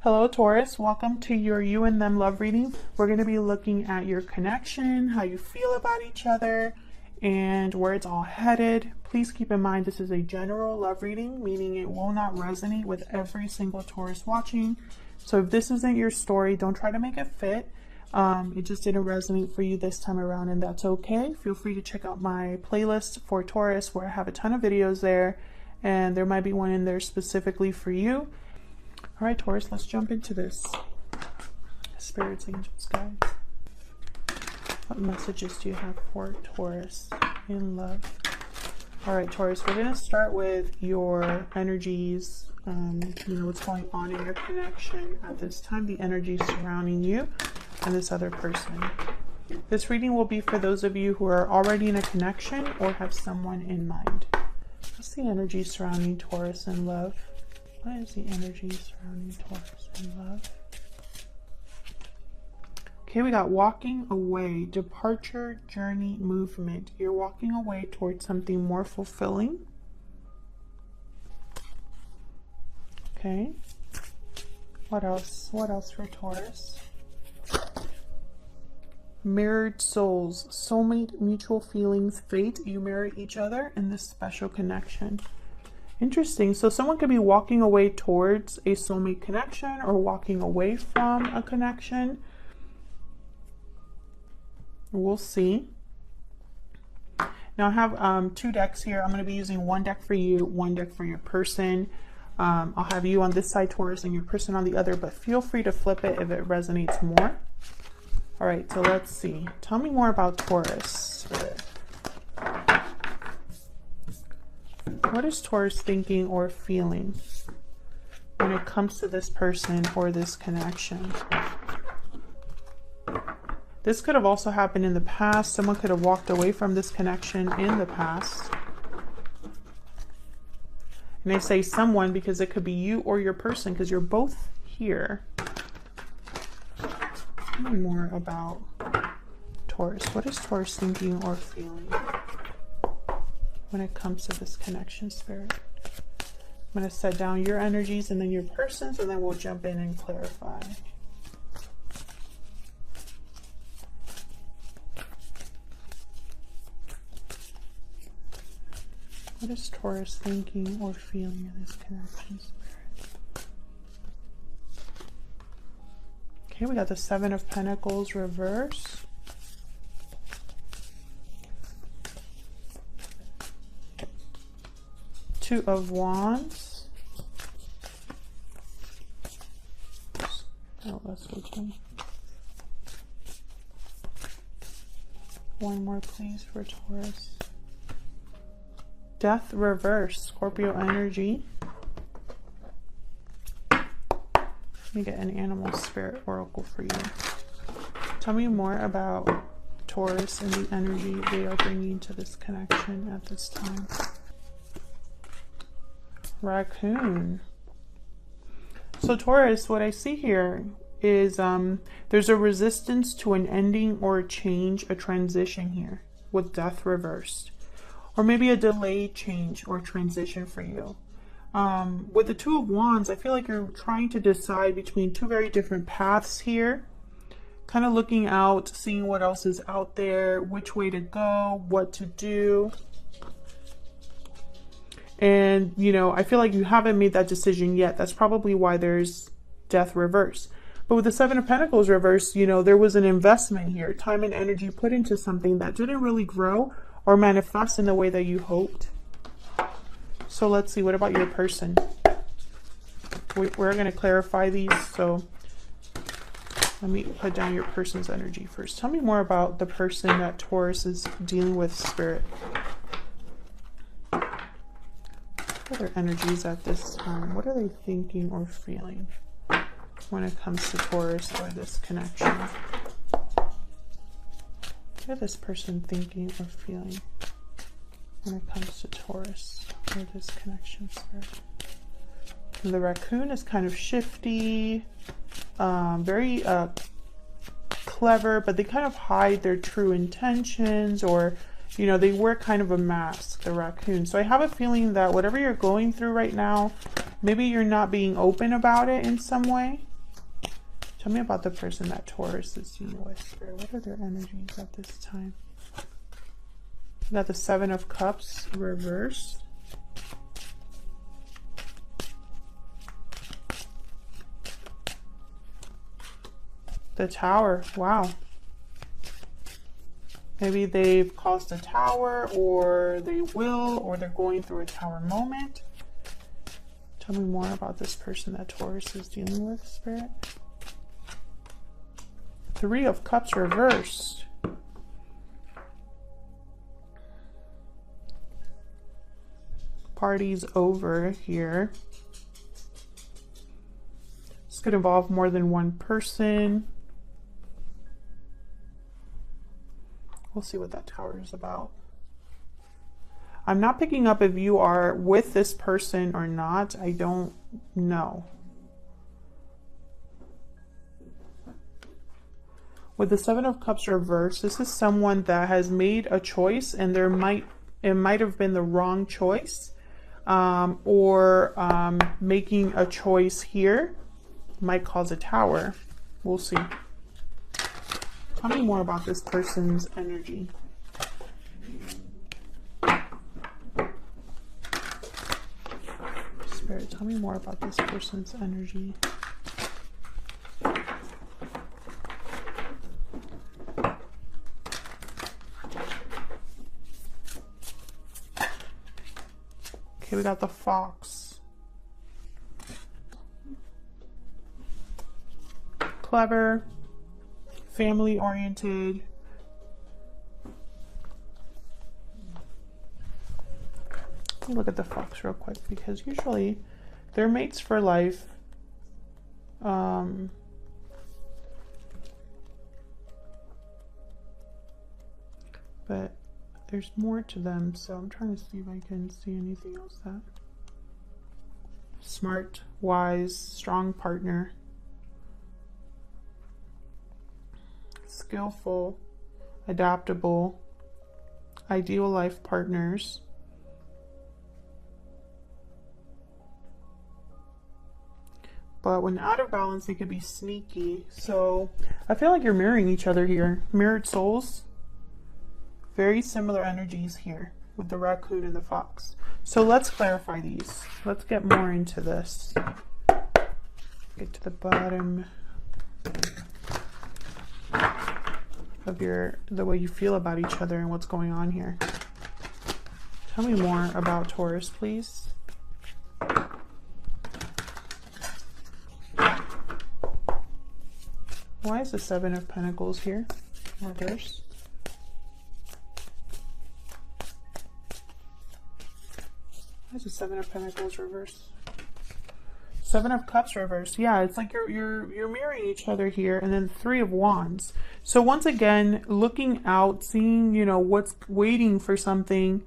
Hello Taurus, welcome to your you and them love reading. We're going to be looking at your connection, how you feel about each other, and where it's all headed. Please keep in mind this is a general love reading, meaning it will not resonate with every single Taurus watching. So if this isn't your story, don't try to make it fit. It just didn't resonate for you this time around, and that's okay. Feel free to check out my playlist for Taurus where I have a ton of videos there, and there might be one in there specifically for you. All right, Taurus, let's jump into this. Spirits, angels, guides. What messages do you have for Taurus in love? All right, Taurus, we're going to start with your energies, what's going on in your connection at this time, the energies surrounding you and this other person. This reading will be for those of you who are already in a connection or have someone in mind. What's the energy surrounding Taurus in love? What is the energy surrounding Taurus in love? Okay, we got walking away, departure, journey, movement. You're walking away towards something more fulfilling. Okay. What else? What else for Taurus? Mirrored souls, soulmate, mutual feelings, fate. You mirror each other in this special connection. Interesting. So someone could be walking away towards a soulmate connection or walking away from a connection. We'll see. Now I have two decks here. I'm going to be using one deck for you, one deck for your person. I'll have you on this side, Taurus, and your person on the other, but feel free to flip it if it resonates more. All right, so let's see. Tell me more about Taurus. What is Taurus thinking or feeling when it comes to this person or this connection? This could have also happened in the past. Someone could have walked away from this connection in the past. And I say someone because it could be you or your person because you're both here. Tell me more about Taurus. What is Taurus thinking or feeling when it comes to this connection, Spirit? I'm going to set down your energies and then your person's, and then we'll jump in and clarify. What is Taurus thinking or feeling in this connection, Spirit? Okay, we got the Seven of Pentacles reverse. Two of Wands. Oh, that's open. One more, please, for Taurus. Death reverse, Scorpio energy. Let me get an animal spirit oracle for you. Tell me more about Taurus and the energy they are bringing to this connection at this time. Raccoon. So Taurus, what I see here is there's a resistance to an ending or a change, a transition here with death reversed. Or maybe a delayed change or transition for you. With the Two of Wands, I feel like you're trying to decide between two very different paths here. Kind of looking out, seeing what else is out there, which way to go, what to do. And, I feel like you haven't made that decision yet. That's probably why there's death reverse. But with the Seven of Pentacles reverse, there was an investment here, time and energy put into something that didn't really grow or manifest in the way that you hoped. So let's see, what about your person? We're going to clarify these, so let me put down your person's energy first. Tell me more about the person that Taurus is dealing with, Spirit. What are their energies at this time? What are they thinking or feeling when it comes to Taurus or this connection? What is this person thinking or feeling when it comes to Taurus or this connection, Spirit? And the raccoon is kind of shifty, very clever, but they kind of hide their true intentions, or they wear kind of a mask, the raccoon. So I have a feeling that whatever you're going through right now, maybe you're not being open about it in some way. Tell me about the person that Taurus is dealing with, Spirit. What are their energies at this time? We got the Seven of Cups reversed. The Tower. Wow. Maybe they've caused a tower, or they will, or they're going through a tower moment. Tell me more about this person that Taurus is dealing with, Spirit. Three of Cups reversed. Party's over here. This could involve more than one person. We'll see what that tower is about. I'm not picking up if you are with this person or not. I don't know. With the Seven of Cups reversed, this is someone that has made a choice, and it might have been the wrong choice, or making a choice here might cause a tower. We'll see. Tell me more about this person's energy. Spirit, tell me more about this person's energy. Okay, we got the Fox. Clever. Family oriented. Look at the Fox real quick, because usually they're mates for life. But there's more to them, so I'm trying to see if I can see anything else. That smart, wise, strong partner. Skillful, adaptable, ideal life partners. But when out of balance, they could be sneaky. So I feel like you're mirroring each other here. Mirrored souls. Very similar energies here with the raccoon and the fox. So let's clarify these. Let's get more into this. Get to the bottom of the way you feel about each other and what's going on here. Tell me more about Taurus, please. Why is the Seven of Pentacles here? Reverse. Why is the Seven of Pentacles reverse? Seven of Cups reverse. Yeah, it's like you're mirroring each other here. And then Three of Wands. So once again, looking out, seeing, you know, what's waiting for something.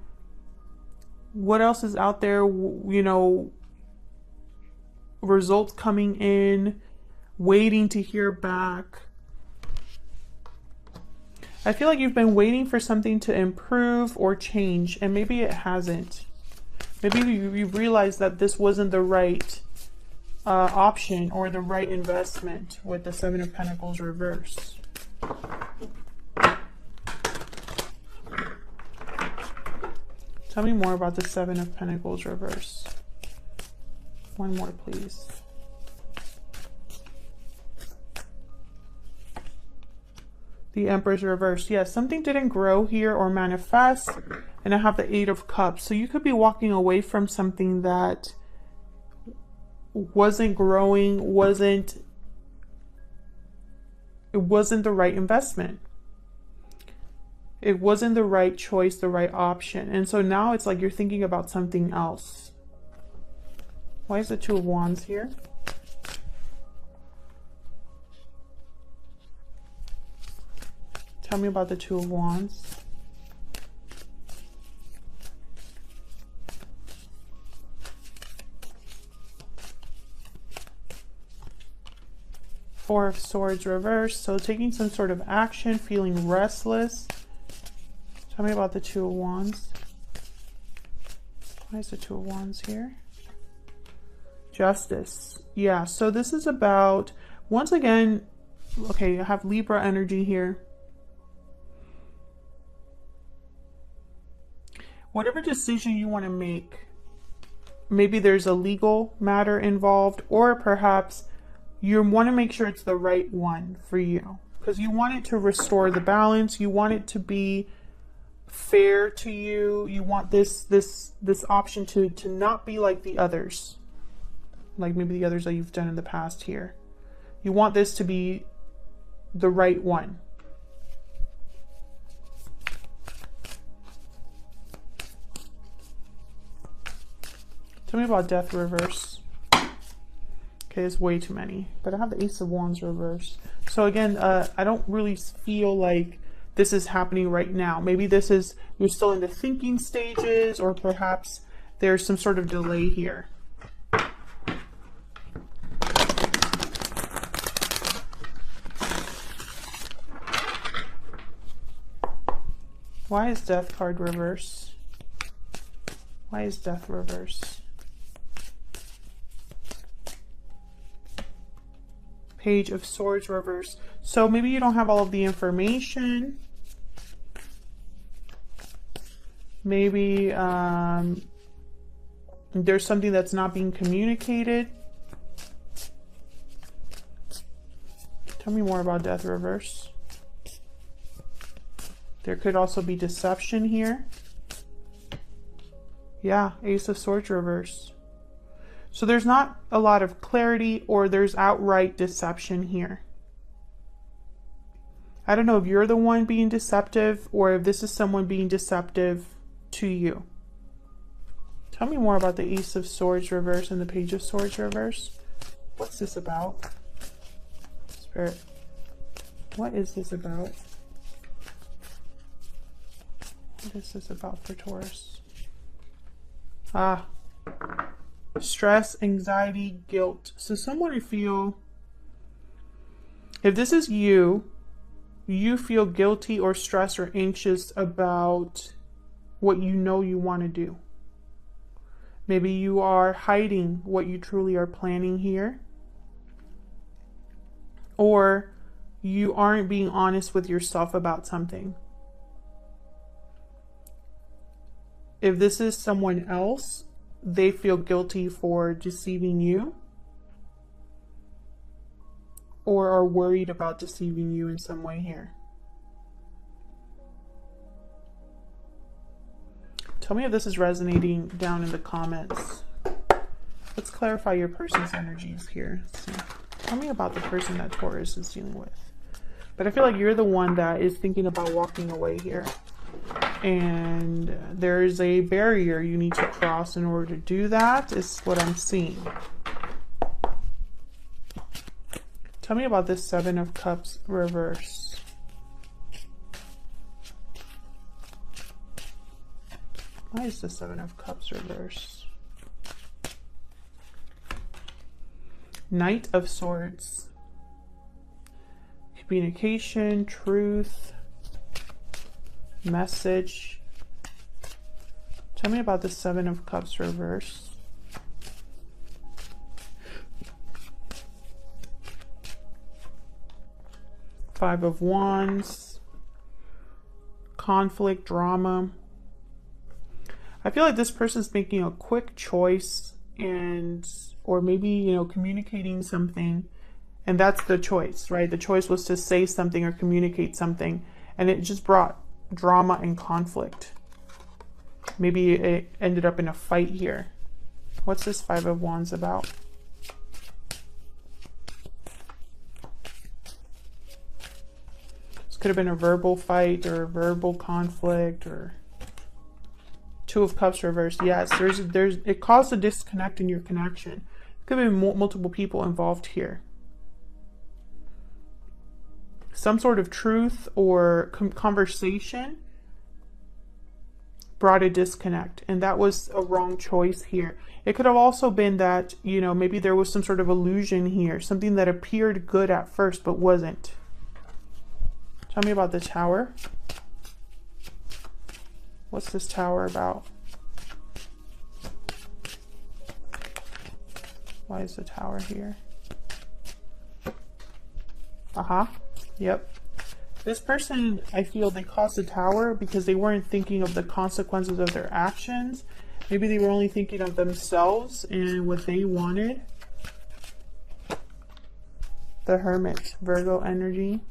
What else is out there, you know, results coming in, waiting to hear back. I feel like you've been waiting for something to improve or change, and maybe it hasn't. Maybe you realized that this wasn't the right option or the right investment with the Seven of Pentacles reverse. Tell me more about the Seven of Pentacles reverse. One more, please. The Empress reverse. Yes, something didn't grow here or manifest. And I have the Eight of Cups. So you could be walking away from something that wasn't growing, it wasn't the right investment. It wasn't the right choice, the right option. And so now it's like you're thinking about something else. Why is the Two of Wands here? Tell me about the Two of Wands. Four of Swords reversed. So taking some sort of action, feeling restless. Tell me about the Two of Wands. Why is the Two of Wands here? Justice. Yeah, so this is about Once again, okay, I have Libra energy here. Whatever decision you want to make, maybe there's a legal matter involved, or perhaps you want to make sure it's the right one for you, because you want it to restore the balance. You want it to be fair to you. You want this option to not be like the others, like maybe the others that you've done in the past here. You want this to be the right one. Tell me about death reverse. Okay, it's way too many, but I have the Ace of Wands reverse. So again, I don't really feel like this is happening right now. Maybe this is, you're still in the thinking stages, or perhaps there's some sort of delay here. Why is death card reverse? Why is death reverse? Page of Swords reverse. So maybe you don't have all of the information. Maybe there's something that's not being communicated. Tell me more about death reverse. There could also be deception here. Yeah, Ace of Swords reverse. So there's not a lot of clarity, or there's outright deception here. I don't know if you're the one being deceptive, or if this is someone being deceptive to you. Tell me more about the Ace of Swords reverse and the Page of Swords reverse. What's this about? Spirit, what is this about? What is this about for Taurus? Ah. Stress, anxiety, guilt. So someone, I feel, if this is you, you feel guilty or stressed or anxious about what you know you want to do. Maybe you are hiding what you truly are planning here. Or you aren't being honest with yourself about something. If this is someone else, they feel guilty for deceiving you, or are worried about deceiving you in some way here. Tell me if this is resonating down in the comments. Let's clarify your person's energies here. So, tell me about the person that Taurus is dealing with. But I feel like you're the one that is thinking about walking away here. And there's a barrier you need to cross in order to do that, is what I'm seeing. Tell me about this Seven of Cups reverse. Why is the Seven of Cups reverse? Knight of Swords. Communication, truth, message. Tell me about the Seven of Cups reverse. Five of Wands. Conflict, drama. I feel like this person's making a quick choice, and or maybe, you know, communicating something, and that's the choice, right? The choice was to say something or communicate something, and it just brought drama and conflict. Maybe it ended up in a fight here. What's this Five of Wands about? This could have been a verbal fight or a verbal conflict, or Two of Cups reversed. Yes, there's it caused a disconnect in your connection. Could have been multiple people involved here. Some sort of truth or conversation brought a disconnect, and that was a wrong choice here. It could have also been that, you know, maybe there was some sort of illusion here, something that appeared good at first but wasn't. Tell me about the Tower. What's this Tower about? Why is the Tower here? Yep. This person, I feel they caused the Tower because they weren't thinking of the consequences of their actions. Maybe they were only thinking of themselves and what they wanted. The Hermit, Virgo energy.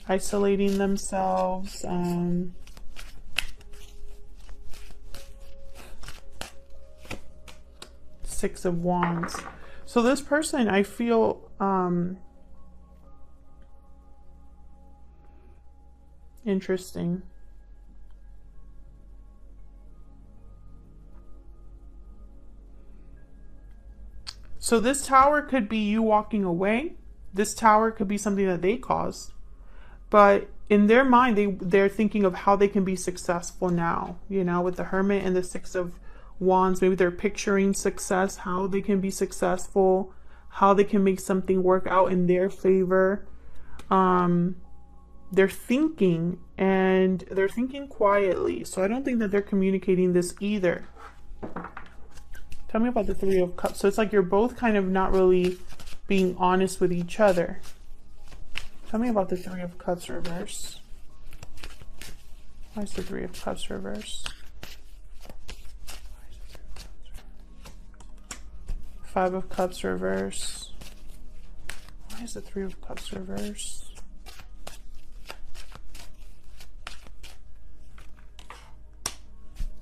Isolating themselves. Six of Wands. So this person, I feel interesting. So this Tower could be you walking away. This Tower could be something that they caused. But in their mind, they're thinking of how they can be successful now. You know, with the Hermit and the Six of Wands, maybe they're picturing success, how they can be successful, how they can make something work out in their favor. They're thinking, and they're thinking quietly. So I don't think that they're communicating this either. Tell me about the Three of Cups. So it's like you're both kind of not really being honest with each other. Tell me about the Three of Cups reverse. Why is the Three of Cups reverse? Five of Cups reverse. Why is the Three of Cups reverse?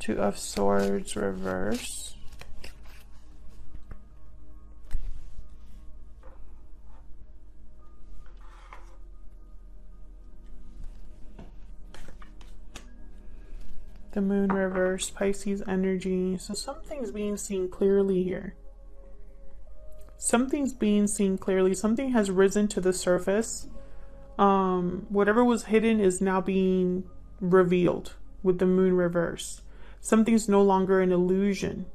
Two of Swords reverse. The Moon reverse, Pisces energy. So something's being seen clearly here. Something's being seen clearly. Something has risen to the surface. Whatever was hidden is now being revealed with the Moon reverse. Something's no longer an illusion.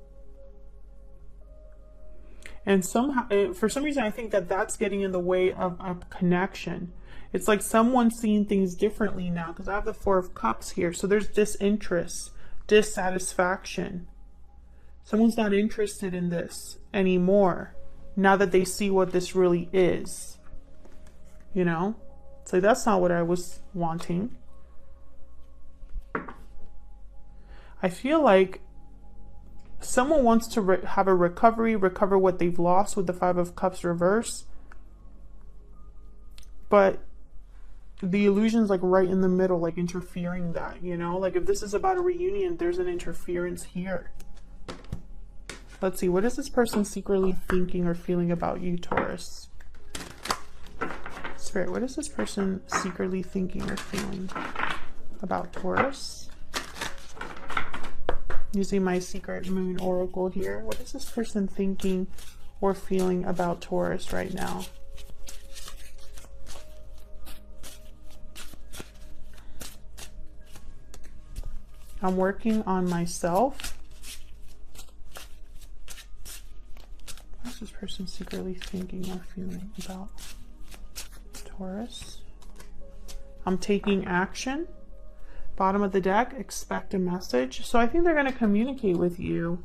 And somehow, for some reason, I think that that's getting in the way of a connection. It's like someone's seeing things differently now, because I have the Four of Cups here. So there's disinterest, dissatisfaction. Someone's not interested in this anymore now that they see what this really is. You know? It's like, that's not what I was wanting. I feel like someone wants to have a recover what they've lost with the Five of Cups reverse. But the illusion's like right in the middle, like interfering that, you know? Like if this is about a reunion, there's an interference here. Let's see, what is this person secretly thinking or feeling about you, Taurus? Spirit, what is this person secretly thinking or feeling about Taurus? Using my secret moon oracle here. What is this person thinking or feeling about Taurus right now? I'm working on myself. What is this person secretly thinking or feeling about Taurus? I'm taking action. Bottom of the deck, expect a message. So I think they're going to communicate with you.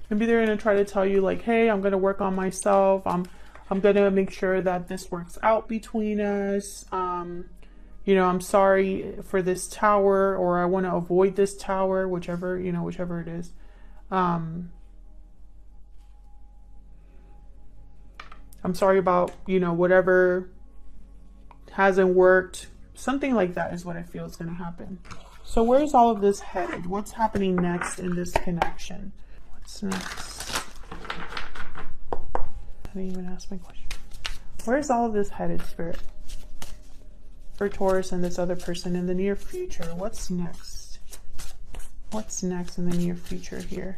Maybe they're going to try to tell you like, hey, I'm going to work on myself. I'm going to make sure that this works out between us. You know, I'm sorry for this tower, or I want to avoid this tower, whichever, you know, whichever it is. I'm sorry about, you know, whatever hasn't worked. Something like that is what I feel is going to happen. So where's all of this headed? What's happening next in this connection? What's next? I didn't even ask my question. Where's all of this headed, Spirit? For Taurus and this other person in the near future. What's next? What's next in the near future here?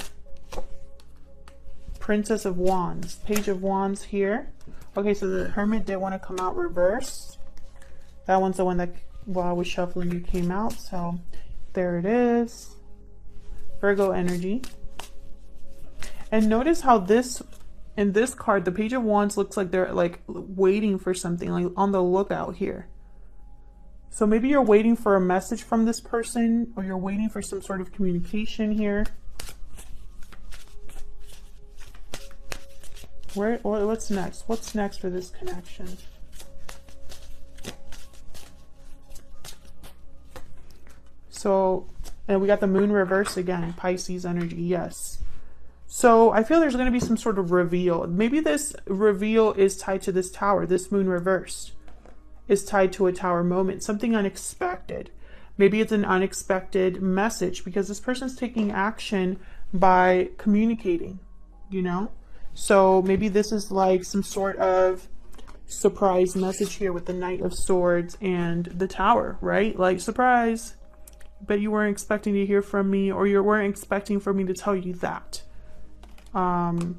Princess of Wands. Page of Wands here. Okay, so the Hermit did want to come out reversed. That one's the one that, while I was shuffling, it came out. So there it is. Virgo energy. And notice how this, in this card, the Page of Wands looks like they're like waiting for something, like on the lookout here. So maybe you're waiting for a message from this person, or you're waiting for some sort of communication here. What's next? What's next for this connection? So, and we got the moon reverse again, Pisces energy, yes. So I feel there's going to be some sort of reveal. Maybe this reveal is tied to this tower. This moon reversed is tied to a tower moment, something unexpected. Maybe it's an unexpected message because this person's taking action by communicating, you know? So maybe this is like some sort of surprise message here with the Knight of Swords and the Tower, right? Like, surprise, but you weren't expecting to hear from me, or you weren't expecting for me to tell you that. But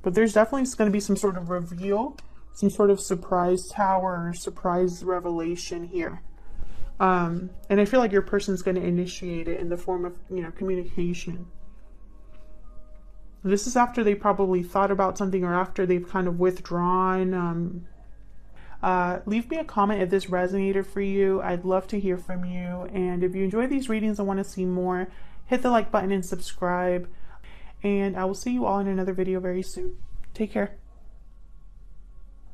there's definitely going to be some sort of reveal, some sort of surprise tower, or surprise revelation here. And I feel like your person's going to initiate it in the form of, you know, communication. This is after they probably thought about something, or after they've kind of withdrawn. Leave me a comment if this resonated for you. I'd love to hear from you. And if you enjoy these readings and want to see more, hit the like button and subscribe. And I will see you all in another video very soon. Take care.